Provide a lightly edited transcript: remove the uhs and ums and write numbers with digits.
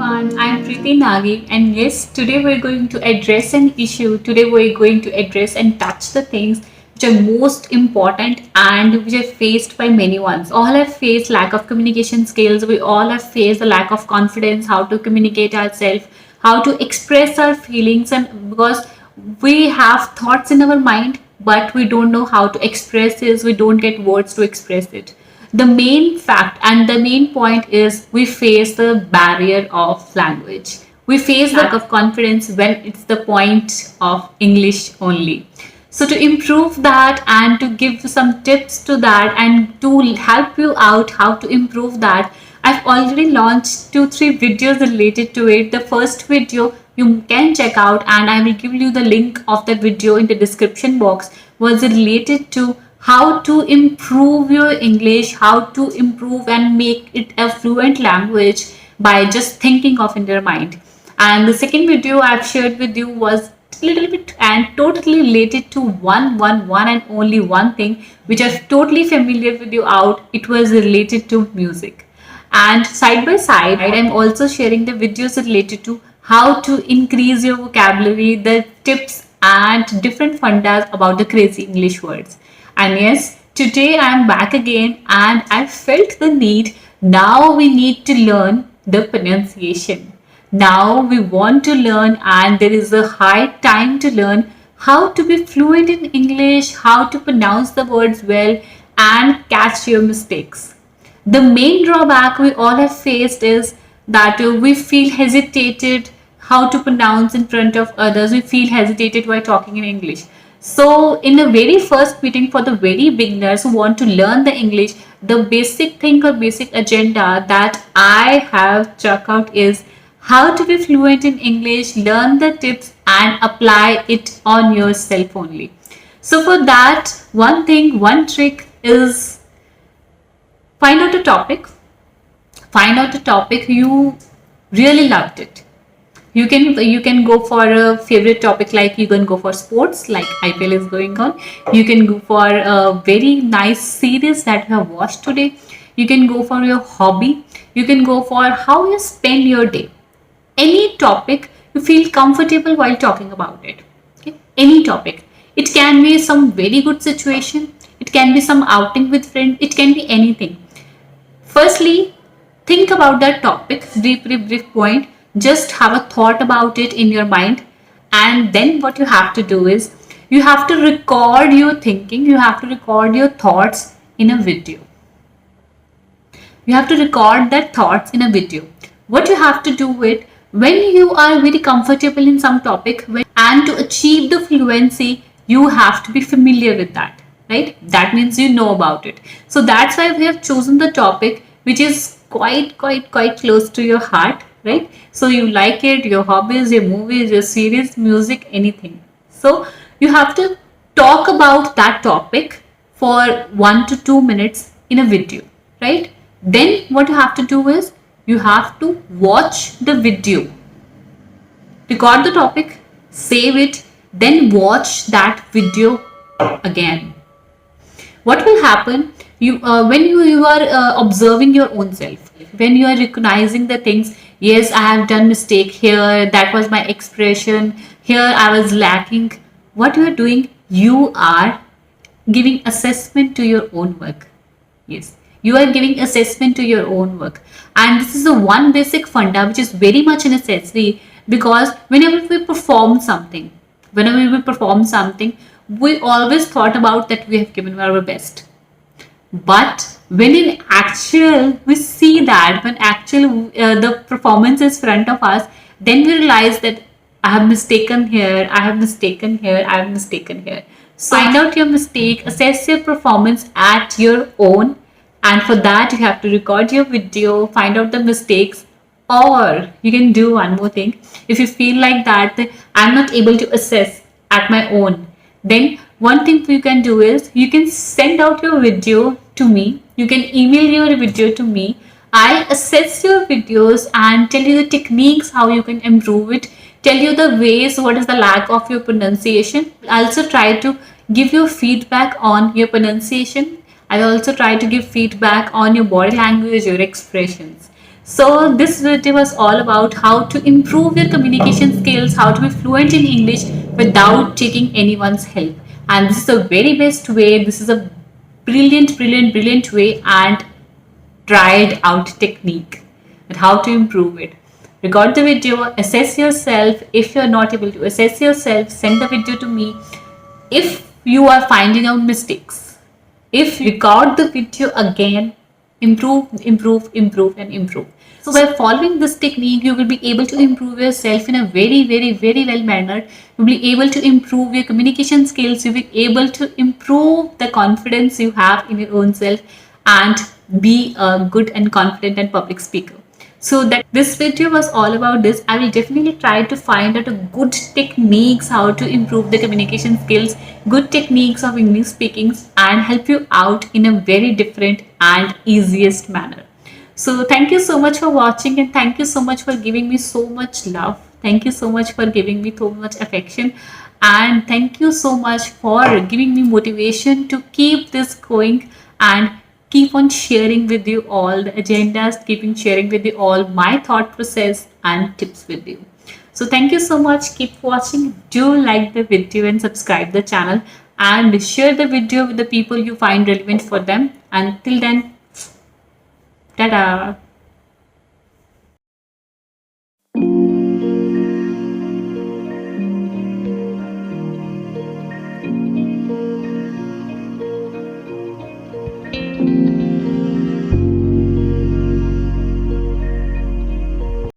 everyone, I'm Preeti Nagi, and yes, today we're going to address an issue. Today we're going to address and touch the things which are most important and which are faced by many ones. All have faced lack of communication skills, we all have faced the lack of confidence, how to communicate ourselves, how to express our feelings, and because we have thoughts in our mind but we don't know how to express this, we don't get words to express it. The main fact and the main point is we face the barrier of language. We face the lack of confidence when it's the point of English only. So to improve that and to give some tips to that and to help you out how to improve that, I've already launched 2-3 videos related to it. The first video you can check out and I will give you the link of the video in the description box, was related to how to improve your English, how to improve and make it a fluent language by just thinking of in your mind. And the second video I've shared with you was a little bit and totally related to one and only one thing which I'm totally familiar with you out. It was related to music. And side by side, I'm also sharing the videos related to how to increase your vocabulary, the tips and different fundas about the crazy English words. And yes, today I am back again and I felt the need. Now we need to learn the pronunciation. Now we want to learn, and there is a high time to learn how to be fluent in English, how to pronounce the words well, and catch your mistakes. The main drawback we all have faced is that we feel hesitated how to pronounce in front of others. We feel hesitated while talking in English. So in the very first meeting for the very beginners who want to learn the English, the basic thing or basic agenda that I have checked out is how to be fluent in English, learn the tips and apply it on yourself only. So for that, one trick is find out a topic. Find out a topic you really loved it. You can go for a favorite topic, like you can go for sports like IPL is going on. You can go for a very nice series that you have watched today. You can go for your hobby. You can go for how you spend your day. Any topic you feel comfortable while talking about it. Okay? Any topic. It can be some very good situation. It can be some outing with friend. It can be anything. Firstly, think about that topic, brief point. Just have a thought about it in your mind, and then what you have to do is you have to record your thinking, you have to record your thoughts in a video. You have to record that thoughts in a video. What you have to do with when you are very comfortable in some topic, and to achieve the fluency, you have to be familiar with that, right? That means you know about it. So that's why we have chosen the topic which is quite close to your heart, right? So you like it, your hobbies, your movies, your series, music, anything. So you have to talk about that topic for 1 to 2 minutes in a video, right? Then what you have to do is you have to watch the video, record the topic, save it, then watch that video again. What will happen when you are observing your own self, when you are recognizing the things, yes, I have done mistake here, that was my expression, here I was lacking. What you are doing, you are giving assessment to your own work. Yes, you are giving assessment to your own work, and this is the one basic funda which is very much necessary, because whenever we perform something, we always thought about that we have given our best. But when in actual we see that when actual the performance is front of us, then we realize that I have mistaken here, I have mistaken here, I have mistaken here. So find out your mistake, assess your performance at your own, and for that you have to record your video, find out the mistakes. Or you can do one more thing. If you feel like that I'm not able to assess at my own, then one thing you can do is you can send out your video to me. You can email your video to me. I'll assess your videos and tell you the techniques how you can improve it, tell you the ways what is the lack of your pronunciation. I'll also try to give you feedback on your pronunciation. I'll also try to give feedback on your body language, your expressions. So this video was all about how to improve your communication skills, how to be fluent in English without taking anyone's help. And this is the very best way. This is a brilliant way and tried out technique and how to improve it. Record the video, assess yourself. If you're not able to assess yourself, send the video to me. If you are finding out mistakes, if you record the video again, improve and improve. So by following this technique, you will be able to improve yourself in a very well manner. You'll be able to improve your communication skills. You'll be able to improve the confidence you have in your own self and be a good and confident and public speaker. So that this video was all about this. I will definitely try to find out a good techniques how to improve the communication skills, good techniques of English speaking, and help you out in a very different and easiest manner. So thank you so much for watching, and thank you so much for giving me so much love. Thank you so much for giving me so much affection, and thank you so much for giving me motivation to keep this going and keep on sharing with you all the agendas, keeping sharing with you all my thought process and tips with you. So thank you so much. Keep watching. Do like the video and subscribe the channel and share the video with the people you find relevant for them. Until then, tada.